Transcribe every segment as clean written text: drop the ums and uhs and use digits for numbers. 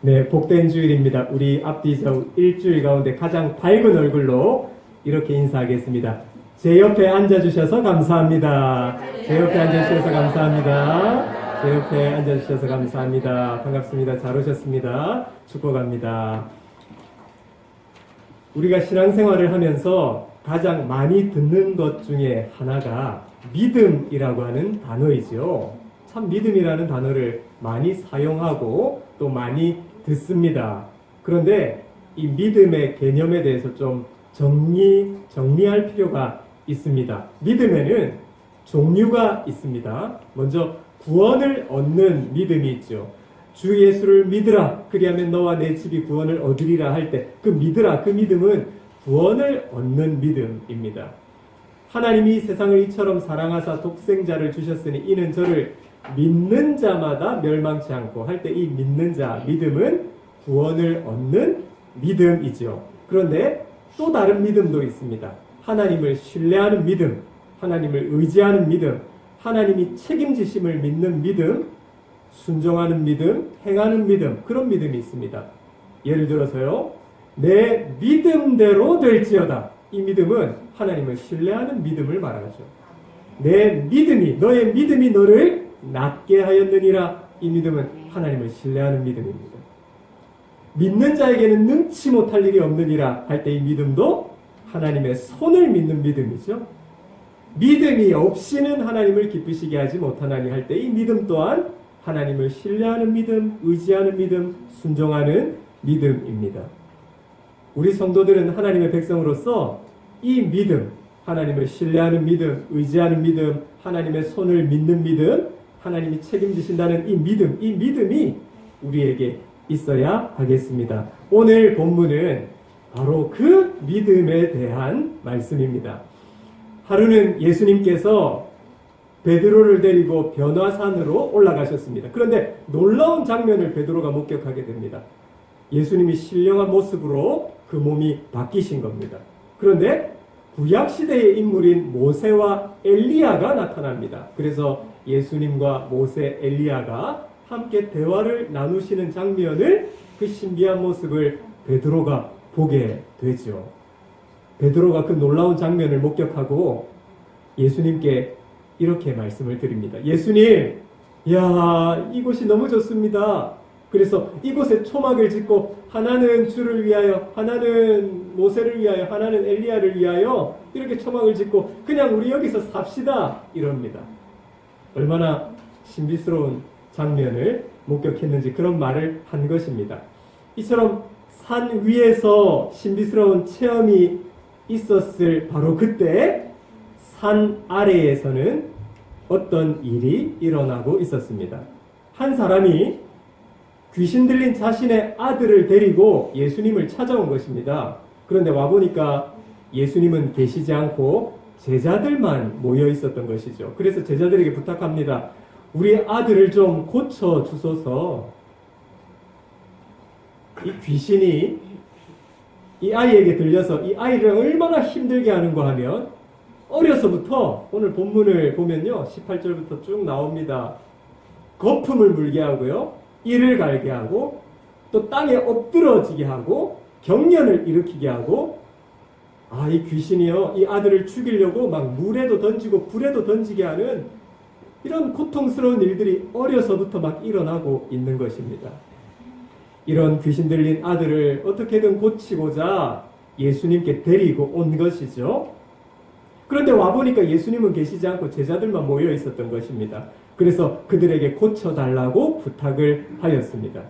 네, 복된 주일입니다. 우리 앞뒤 저 일주일 가운데 가장 밝은 얼굴로 이렇게 인사하겠습니다. 제 옆에 앉아주셔서 감사합니다. 제 옆에 앉아주셔서 감사합니다. 제 옆에 앉아주셔서 감사합니다. 반갑습니다. 잘 오셨습니다. 축복합니다. 우리가 신앙생활을 하면서 가장 많이 듣는 것 중에 하나가 믿음이라고 하는 단어이죠. 참 믿음이라는 단어를 많이 사용하고 또 많이 듣습니다. 그런데 이 믿음의 개념에 대해서 좀 정리할 필요가 있습니다. 믿음에는 종류가 있습니다. 먼저 구원을 얻는 믿음이 있죠. 주 예수를 믿으라 그리하면 너와 내 집이 구원을 얻으리라 할 때 그 믿으라 그 믿음은 구원을 얻는 믿음입니다. 하나님이 세상을 이처럼 사랑하사 독생자를 주셨으니 이는 저를 믿는 자마다 멸망치 않고 할 때 이 믿는 자, 믿음은 구원을 얻는 믿음이죠. 그런데 또 다른 믿음도 있습니다. 하나님을 신뢰하는 믿음, 하나님을 의지하는 믿음, 하나님이 책임지심을 믿는 믿음, 순종하는 믿음, 행하는 믿음, 그런 믿음이 있습니다. 예를 들어서요, 내 믿음대로 될지어다. 이 믿음은 하나님을 신뢰하는 믿음을 말하죠. 내 믿음이, 너의 믿음이 너를 낫게 하였느니라. 이 믿음은 하나님을 신뢰하는 믿음입니다. 믿는 자에게는 능치 못할 일이 없느니라 할 때 이 믿음도 하나님의 손을 믿는 믿음이죠. 믿음이 없이는 하나님을 기쁘시게 하지 못하나니 할 때 이 믿음 또한 하나님을 신뢰하는 믿음, 의지하는 믿음, 순종하는 믿음입니다. 우리 성도들은 하나님의 백성으로서 이 믿음, 하나님을 신뢰하는 믿음, 의지하는 믿음, 하나님의 손을 믿는 믿음, 하나님이 책임지신다는 이 믿음이 우리에게 있어야 하겠습니다. 오늘 본문은 바로 그 믿음에 대한 말씀입니다. 하루는 예수님께서 베드로를 데리고 변화산으로 올라가셨습니다. 그런데 놀라운 장면을 베드로가 목격하게 됩니다. 예수님이 신령한 모습으로 그 몸이 바뀌신 겁니다. 그런데 구약시대의 인물인 모세와 엘리야가 나타납니다. 그래서 예수님과 모세, 엘리야가 함께 대화를 나누시는 장면을, 그 신비한 모습을 베드로가 보게 되죠. 베드로가 그 놀라운 장면을 목격하고 예수님께 이렇게 말씀을 드립니다. 예수님, 야, 이곳이 너무 좋습니다. 그래서 이곳에 초막을 짓고 하나는 주를 위하여, 하나는 모세를 위하여, 하나는 엘리야를 위하여 이렇게 초막을 짓고 그냥 우리 여기서 삽시다 이럽니다. 얼마나 신비스러운 장면을 목격했는지 그런 말을 한 것입니다. 이처럼 산 위에서 신비스러운 체험이 있었을 바로 그때 산 아래에서는 어떤 일이 일어나고 있었습니다. 한 사람이 귀신 들린 자신의 아들을 데리고 예수님을 찾아온 것입니다. 그런데 와보니까 예수님은 계시지 않고 제자들만 모여 있었던 것이죠. 그래서 제자들에게 부탁합니다. 우리 아들을 좀 고쳐 주소서. 이 귀신이 이 아이에게 들려서 이 아이를 얼마나 힘들게 하는가 하면 어려서부터 오늘 본문을 보면요 18절부터 쭉 나옵니다. 거품을 물게 하고요, 이를 갈게 하고, 또 땅에 엎드러지게 하고, 경련을 일으키게 하고, 이 귀신이요 이 아들을 죽이려고 막 물에도 던지고 불에도 던지게 하는 이런 고통스러운 일들이 어려서부터 막 일어나고 있는 것입니다. 이런 귀신 들린 아들을 어떻게든 고치고자 예수님께 데리고 온 것이죠. 그런데 와보니까 예수님은 계시지 않고 제자들만 모여 있었던 것입니다. 그래서 그들에게 고쳐달라고 부탁을 하였습니다.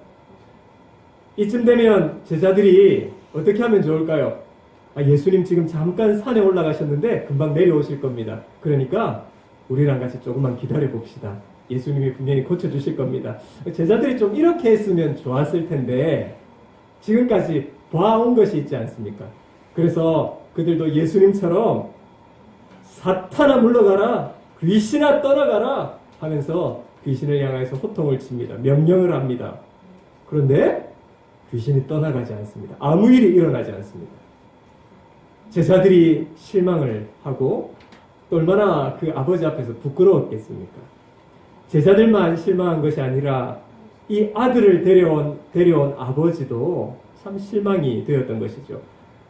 이쯤 되면 제자들이 어떻게 하면 좋을까요? 예수님 지금 잠깐 산에 올라가셨는데 금방 내려오실 겁니다. 그러니까 우리랑 같이 조금만 기다려 봅시다. 예수님이 분명히 고쳐주실 겁니다. 제자들이 좀 이렇게 했으면 좋았을 텐데 지금까지 봐온 것이 있지 않습니까? 그래서 그들도 예수님처럼 사탄아 물러가라, 귀신아 떠나가라 하면서 귀신을 향해서 호통을 칩니다. 명령을 합니다. 그런데 귀신이 떠나가지 않습니다. 아무 일이 일어나지 않습니다. 제자들이 실망을 하고 또 얼마나 그 아버지 앞에서 부끄러웠겠습니까? 제자들만 실망한 것이 아니라 이 아들을 데려온 아버지도 참 실망이 되었던 것이죠.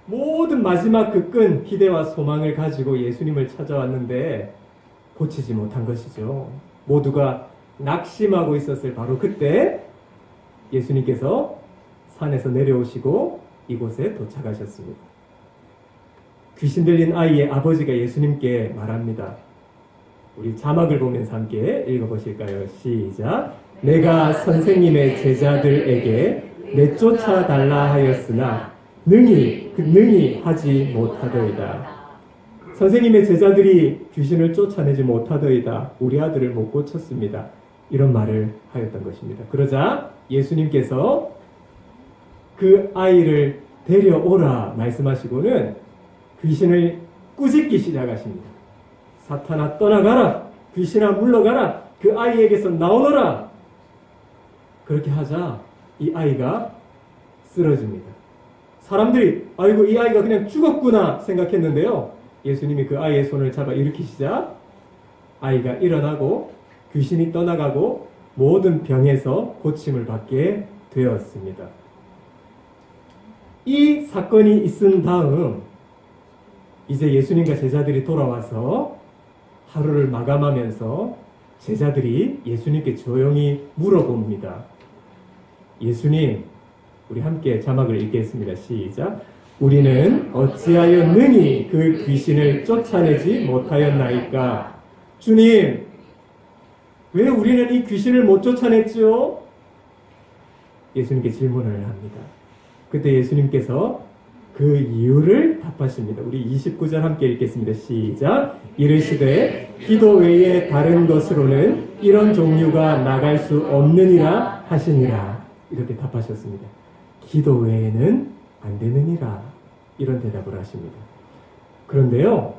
모든 마지막 그 끈 기대와 소망을 가지고 예수님을 찾아왔는데 고치지 못한 것이죠. 모두가 낙심하고 있었을 바로 그때 예수님께서 산에서 내려오시고 이곳에 도착하셨습니다. 귀신 들린 아이의 아버지가 예수님께 말합니다. 우리 자막을 보면서 함께 읽어보실까요? 시작. 내가 선생님의 제자들에게 내쫓아 달라 하였으나 능히 하지 못하더이다. 선생님의 제자들이 귀신을 쫓아내지 못하더이다. 우리 아들을 못 고쳤습니다. 이런 말을 하였던 것입니다. 그러자 예수님께서 그 아이를 데려오라 말씀하시고는 귀신을 꾸짖기 시작하십니다. 사탄아 떠나가라. 귀신아 물러가라. 그 아이에게서 나오너라. 그렇게 하자 이 아이가 쓰러집니다. 사람들이 아이고 이 아이가 그냥 죽었구나 생각했는데요. 예수님이 그 아이의 손을 잡아 일으키시자 아이가 일어나고 귀신이 떠나가고 모든 병에서 고침을 받게 되었습니다. 이 사건이 있은 다음 이제 예수님과 제자들이 돌아와서 하루를 마감하면서 제자들이 예수님께 조용히 물어봅니다. 예수님, 우리 함께 자막을 읽겠습니다. 시작. 우리는 어찌하여 능히 그 귀신을 쫓아내지 못하였나이까? 주님, 왜 우리는 이 귀신을 못 쫓아냈죠? 예수님께 질문을 합니다. 그때 예수님께서 그 이유를 답하십니다. 우리 29절 함께 읽겠습니다. 시작. 이르시되 기도 외에 다른 것으로는 이런 종류가 나갈 수 없느니라 하시니라. 이렇게 답하셨습니다. 기도 외에는 안 되느니라. 이런 대답을 하십니다. 그런데요,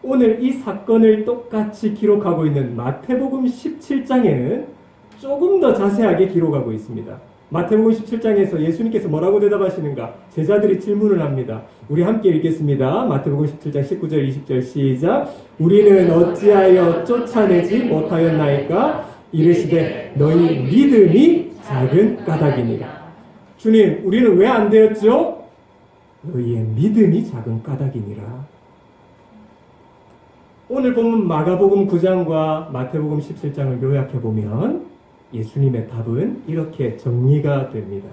오늘 이 사건을 똑같이 기록하고 있는 마태복음 17장에는 조금 더 자세하게 기록하고 있습니다. 마태복음 17장에서 예수님께서 뭐라고 대답하시는가? 제자들이 질문을 합니다. 우리 함께 읽겠습니다. 마태복음 17장 19절 20절 시작. 우리는 어찌하여 쫓아내지 못하였나이까? 이르시되 너희 믿음이 작은 까닭이니라. 주님, 우리는 왜 안 되었죠? 너희의 믿음이 작은 까닭이니라. 오늘 본문 마가복음 9장과 마태복음 17장을 요약해보면 예수님의 답은 이렇게 정리가 됩니다.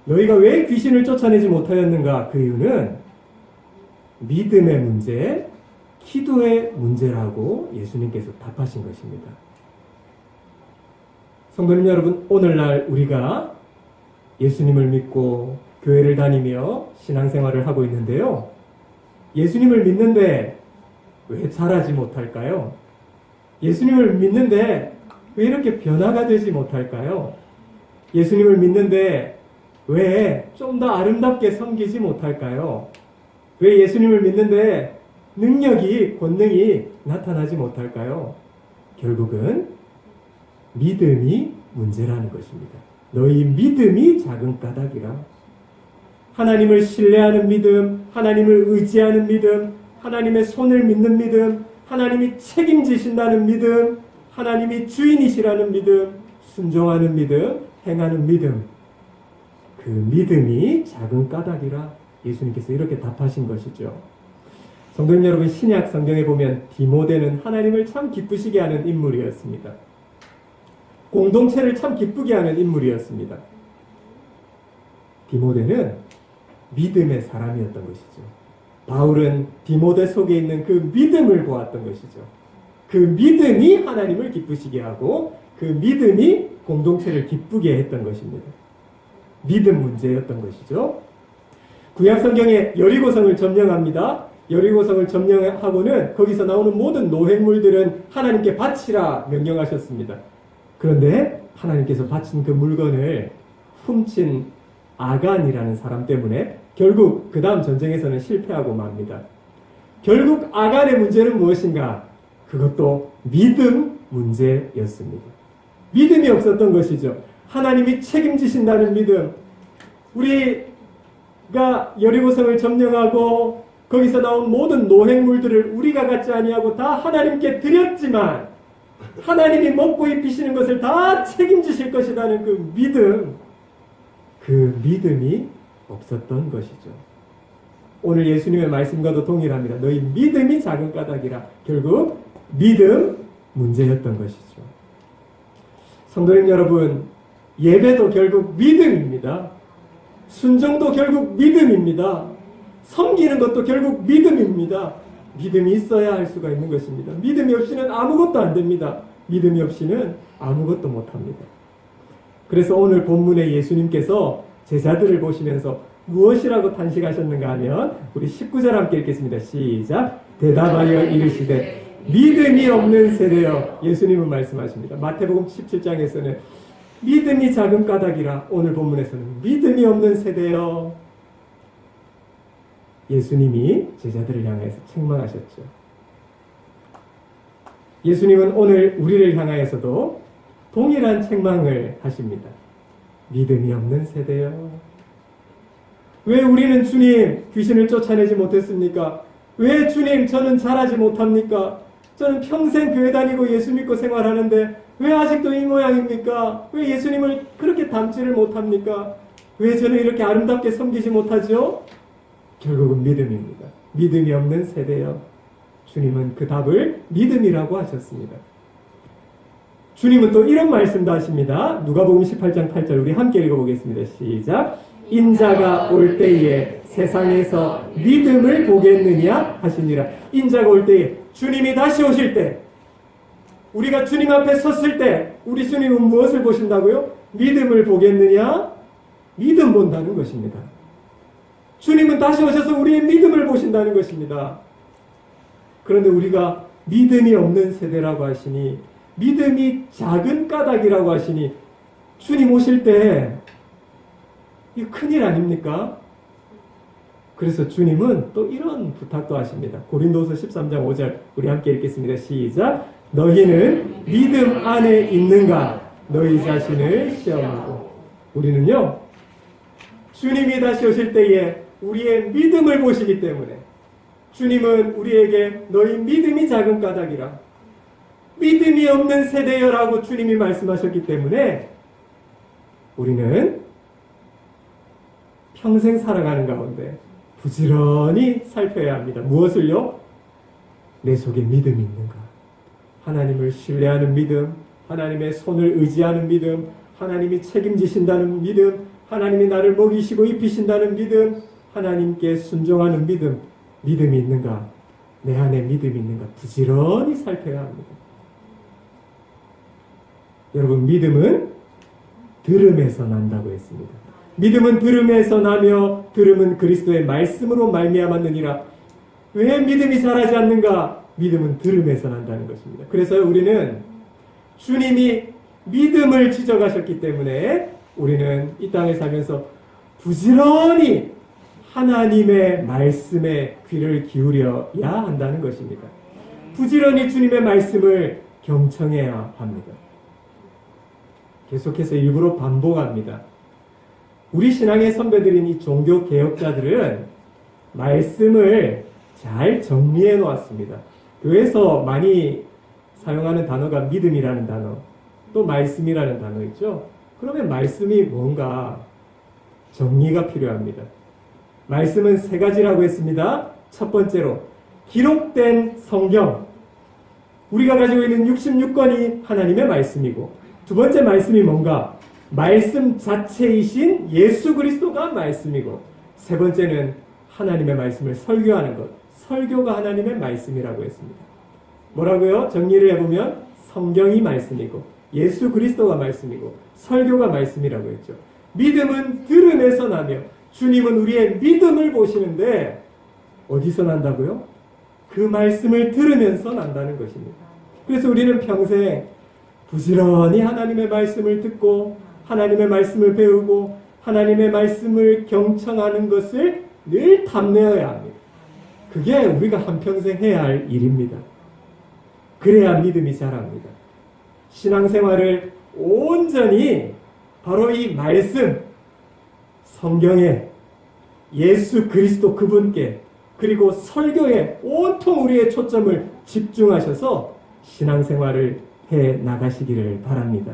너희가 왜 귀신을 쫓아내지 못하였는가? 그 이유는 믿음의 문제, 기도의 문제라고 예수님께서 답하신 것입니다. 성도님 여러분, 오늘날 우리가 예수님을 믿고 교회를 다니며 신앙생활을 하고 있는데요. 예수님을 믿는데 왜 잘하지 못할까요? 예수님을 믿는데 왜 이렇게 변화가 되지 못할까요? 예수님을 믿는데 왜 좀 더 아름답게 섬기지 못할까요? 왜 예수님을 믿는데 능력이, 권능이 나타나지 못할까요? 결국은 믿음이 문제라는 것입니다. 너희 믿음이 작은 까닭이라. 하나님을 신뢰하는 믿음, 하나님을 의지하는 믿음, 하나님의 손을 믿는 믿음, 하나님이 책임지신다는 믿음, 하나님이 주인이시라는 믿음, 순종하는 믿음, 행하는 믿음. 그 믿음이 작은 까닭이라 예수님께서 이렇게 답하신 것이죠. 성도님 여러분, 신약 성경에 보면 디모데는 하나님을 참 기쁘시게 하는 인물이었습니다. 공동체를 참 기쁘게 하는 인물이었습니다. 디모데는 믿음의 사람이었던 것이죠. 바울은 디모데 속에 있는 그 믿음을 보았던 것이죠. 그 믿음이 하나님을 기쁘시게 하고 그 믿음이 공동체를 기쁘게 했던 것입니다. 믿음 문제였던 것이죠. 구약 성경에 여리고성을 점령합니다. 여리고성을 점령하고는 거기서 나오는 모든 노획물들은 하나님께 바치라 명령하셨습니다. 그런데 하나님께서 바친 그 물건을 훔친 아간이라는 사람 때문에 결국 그 다음 전쟁에서는 실패하고 맙니다. 결국 아간의 문제는 무엇인가? 그것도 믿음 문제였습니다. 믿음이 없었던 것이죠. 하나님이 책임지신다는 믿음. 우리가 여리고성을 점령하고 거기서 나온 모든 노획물들을 우리가 갖지 아니하고 다 하나님께 드렸지만 하나님이 먹고 입히시는 것을 다 책임지실 것이라는 그 믿음이 없었던 것이죠. 오늘 예수님의 말씀과도 동일합니다. 너희 믿음이 작은 까닭이라. 결국 믿음 문제였던 것이죠. 성도님 여러분, 예배도 결국 믿음입니다. 순종도 결국 믿음입니다. 섬기는 것도 결국 믿음입니다. 믿음이 있어야 할 수가 있는 것입니다. 믿음이 없이는 아무것도 안 됩니다. 믿음이 없이는 아무것도 못합니다. 그래서 오늘 본문에 예수님께서 제자들을 보시면서 무엇이라고 탄식하셨는가 하면 우리 19절 함께 읽겠습니다. 시작. 대답하여 이르시되 믿음이 없는 세대여. 예수님은 말씀하십니다. 마태복음 17장에서는 믿음이 작은 까닭이라. 오늘 본문에서는 믿음이 없는 세대여. 예수님이 제자들을 향해서 책망하셨죠. 예수님은 오늘 우리를 향하여서도 동일한 책망을 하십니다. 믿음이 없는 세대여. 왜 우리는 주님 귀신을 쫓아내지 못했습니까? 왜 주님 저는 잘하지 못합니까? 저는 평생 교회 다니고 예수 믿고 생활하는데 왜 아직도 이 모양입니까? 왜 예수님을 그렇게 닮지를 못합니까? 왜 저는 이렇게 아름답게 섬기지 못하죠? 결국은 믿음입니다. 믿음이 없는 세대여. 주님은 그 답을 믿음이라고 하셨습니다. 주님은 또 이런 말씀도 하십니다. 누가복음 18장 8절 우리 함께 읽어보겠습니다. 시작. 인자가 올 때에 세상에서 믿음을 보겠느냐 하시니라. 인자가 올 때에, 주님이 다시 오실 때, 우리가 주님 앞에 섰을 때 우리 주님은 무엇을 보신다고요? 믿음을 보겠느냐? 믿음 본다는 것입니다. 주님은 다시 오셔서 우리의 믿음을 보신다는 것입니다. 그런데 우리가 믿음이 없는 세대라고 하시니, 믿음이 작은 까닭이라고 하시니, 주님 오실 때 이거 큰일 아닙니까? 그래서 주님은 또 이런 부탁도 하십니다. 고린도서 13장 5절 우리 함께 읽겠습니다. 시작. 너희는 믿음 안에 있는가? 너희 자신을 시험하고. 우리는요, 주님이 다시 오실 때에 우리의 믿음을 보시기 때문에 주님은 우리에게 너희 믿음이 작은 까닭이라, 믿음이 없는 세대여라고 주님이 말씀하셨기 때문에 우리는 평생 살아가는 가운데 부지런히 살펴야 합니다. 무엇을요? 내 속에 믿음이 있는가? 하나님을 신뢰하는 믿음, 하나님의 손을 의지하는 믿음, 하나님이 책임지신다는 믿음, 하나님이 나를 먹이시고 입히신다는 믿음, 하나님께 순종하는 믿음, 믿음이 있는가? 내 안에 믿음이 있는가? 부지런히 살펴야 합니다. 여러분, 믿음은 들음에서 난다고 했습니다. 믿음은 들음에서 나며 들음은 그리스도의 말씀으로 말미암았느니라. 왜 믿음이 자라지 않는가? 믿음은 들음에서 난다는 것입니다. 그래서 우리는 주님이 믿음을 지적하셨기 때문에 우리는 이 땅에 살면서 부지런히 하나님의 말씀에 귀를 기울여야 한다는 것입니다. 부지런히 주님의 말씀을 경청해야 합니다. 계속해서 일부러 반복합니다. 우리 신앙의 선배들인 이 종교 개혁자들은 말씀을 잘 정리해 놓았습니다. 교회에서 많이 사용하는 단어가 믿음이라는 단어, 또 말씀이라는 단어 있죠. 그러면 말씀이 뭔가 정리가 필요합니다. 말씀은 세 가지라고 했습니다. 첫 번째로 기록된 성경, 우리가 가지고 있는 66권이 하나님의 말씀이고, 두 번째 말씀이 뭔가? 말씀 자체이신 예수 그리스도가 말씀이고, 세 번째는 하나님의 말씀을 설교하는 것, 설교가 하나님의 말씀이라고 했습니다. 뭐라고요? 정리를 해보면 성경이 말씀이고 예수 그리스도가 말씀이고 설교가 말씀이라고 했죠. 믿음은 들음에서 나며, 주님은 우리의 믿음을 보시는데 어디서 난다고요? 그 말씀을 들으면서 난다는 것입니다. 그래서 우리는 평생 부지런히 하나님의 말씀을 듣고 하나님의 말씀을 배우고 하나님의 말씀을 경청하는 것을 늘 탐내어야 합니다. 그게 우리가 한평생 해야 할 일입니다. 그래야 믿음이 자랍니다. 신앙생활을 온전히 바로 이 말씀, 성경에, 예수 그리스도 그분께, 그리고 설교에 온통 우리의 초점을 집중하셔서 신앙생활을 해 나가시기를 바랍니다.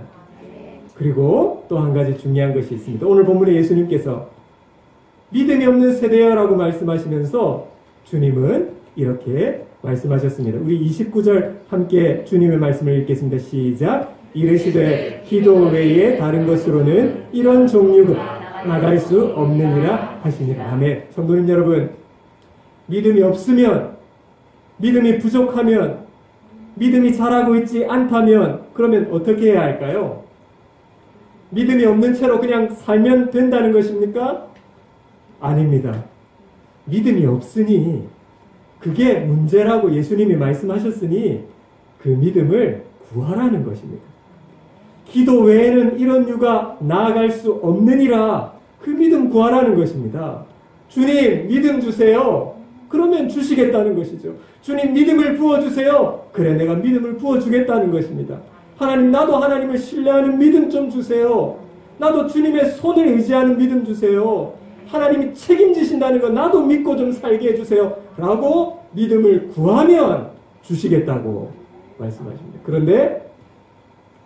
그리고 또 한 가지 중요한 것이 있습니다. 오늘 본문에 예수님께서 믿음이 없는 세대여라고 말씀하시면서 주님은 이렇게 말씀하셨습니다. 우리 29절 함께 주님의 말씀을 읽겠습니다. 시작. 이르시되 기도 외에 다른 것으로는 이런 종류가 나갈 수 없느니라 하시니라. 아멘. 성도님 여러분, 믿음이 없으면, 믿음이 부족하면, 믿음이 자라고 있지 않다면 그러면 어떻게 해야 할까요? 믿음이 없는 채로 그냥 살면 된다는 것입니까? 아닙니다. 믿음이 없으니 그게 문제라고 예수님이 말씀하셨으니 그 믿음을 구하라는 것입니다. 기도 외에는 이런 유가 나아갈 수 없느니라. 그 믿음 구하라는 것입니다. 주님 믿음 주세요. 그러면 주시겠다는 것이죠. 주님 믿음을 부어주세요. 그래 내가 믿음을 부어주겠다는 것입니다. 하나님 나도 하나님을 신뢰하는 믿음 좀 주세요. 나도 주님의 손을 의지하는 믿음 주세요. 하나님이 책임지신다는 거 나도 믿고 좀 살게 해주세요. 라고 믿음을 구하면 주시겠다고 말씀하십니다. 그런데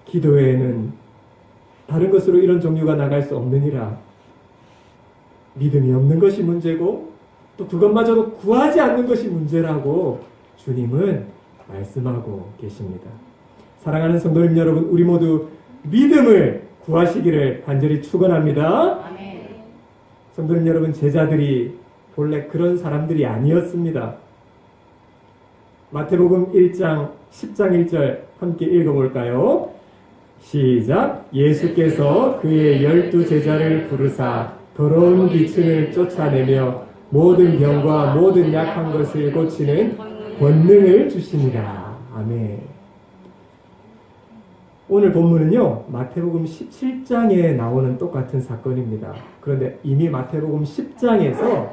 기도에는 다른 것으로 이런 종류가 나갈 수 없느니라. 믿음이 없는 것이 문제고 또 그것마저도 구하지 않는 것이 문제라고 주님은 말씀하고 계십니다. 사랑하는 성도님 여러분, 우리 모두 믿음을 구하시기를 간절히 축원합니다. 아멘. 성도님 여러분, 제자들이 본래 그런 사람들이 아니었습니다. 마태복음 1장 10장 1절 함께 읽어볼까요? 시작. 예수께서 그의 12제자를 부르사 더러운 기층을 쫓아내며 모든 병과 모든 약한 것을 고치는 권능을 주시니라. 아멘. 오늘 본문은요, 마태복음 17장에 나오는 똑같은 사건입니다. 그런데 이미 마태복음 10장에서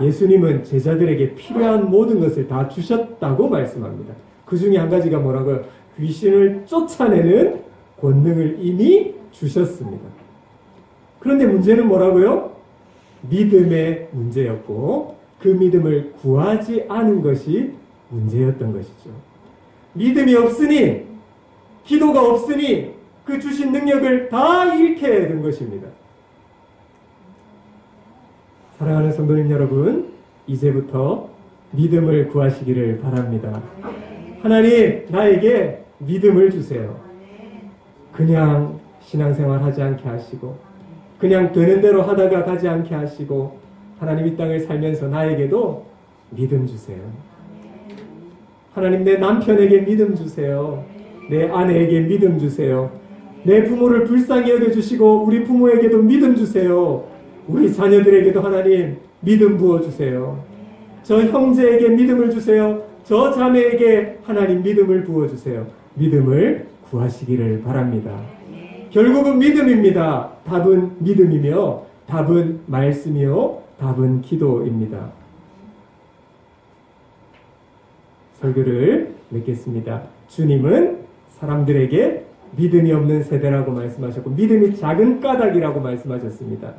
예수님은 제자들에게 필요한 모든 것을 다 주셨다고 말씀합니다. 그 중에 한 가지가 뭐라고요? 귀신을 쫓아내는 권능을 이미 주셨습니다. 그런데 문제는 뭐라고요? 믿음의 문제였고 그 믿음을 구하지 않은 것이 문제였던 것이죠. 믿음이 없으니, 기도가 없으니 그 주신 능력을 다 잃게 된 것입니다. 사랑하는 성도님 여러분, 이제부터 믿음을 구하시기를 바랍니다. 하나님, 나에게 믿음을 주세요. 그냥 신앙생활 하지 않게 하시고 그냥 되는 대로 하다가 가지 않게 하시고 하나님 이 땅을 살면서 나에게도 믿음 주세요. 하나님, 내 남편에게 믿음 주세요. 내 아내에게 믿음 주세요. 내 부모를 불쌍히 여겨주시고 우리 부모에게도 믿음 주세요. 우리 자녀들에게도 하나님 믿음 부어주세요. 저 형제에게 믿음을 주세요. 저 자매에게 하나님 믿음을 부어주세요. 믿음을 구하시기를 바랍니다. 결국은 믿음입니다. 답은 믿음이며 답은 말씀이요 답은 기도입니다. 설교를 맺겠습니다. 주님은 사람들에게 믿음이 없는 세대라고 말씀하셨고 믿음이 작은 까닭이라고 말씀하셨습니다.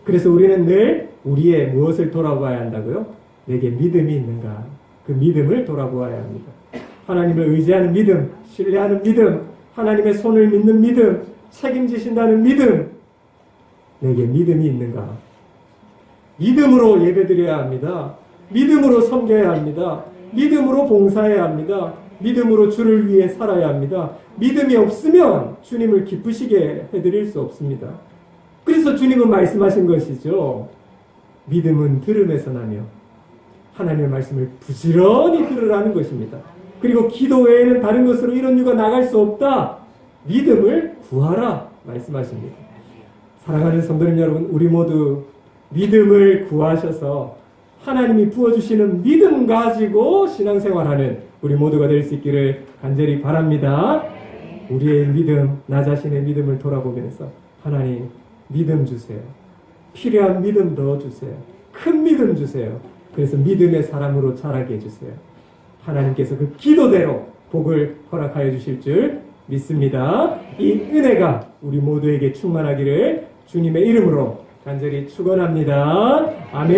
그래서 우리는 늘 우리의 무엇을 돌아봐야 한다고요? 내게 믿음이 있는가? 그 믿음을 돌아보아야 합니다. 하나님을 의지하는 믿음, 신뢰하는 믿음, 하나님의 손을 믿는 믿음, 책임지신다는 믿음, 내게 믿음이 있는가? 믿음으로 예배드려야 합니다. 믿음으로 섬겨야 합니다. 믿음으로 봉사해야 합니다. 믿음으로 주를 위해 살아야 합니다. 믿음이 없으면 주님을 기쁘시게 해드릴 수 없습니다. 그래서 주님은 말씀하신 것이죠. 믿음은 들음에서 나며 하나님의 말씀을 부지런히 들으라는 것입니다. 그리고 기도 외에는 다른 것으로 이런 유가 나갈 수 없다. 믿음을 구하라 말씀하십니다. 사랑하는 성도님 여러분, 우리 모두 믿음을 구하셔서 하나님이 부어주시는 믿음 가지고 신앙생활하는 우리 모두가 될 수 있기를 간절히 바랍니다. 우리의 믿음, 나 자신의 믿음을 돌아보면서 하나님 믿음 주세요. 필요한 믿음 넣어주세요. 큰 믿음 주세요. 그래서 믿음의 사람으로 자라게 해주세요. 하나님께서 그 기도대로 복을 허락하여 주실 줄 믿습니다. 이 은혜가 우리 모두에게 충만하기를 주님의 이름으로 간절히 축원합니다. 아멘.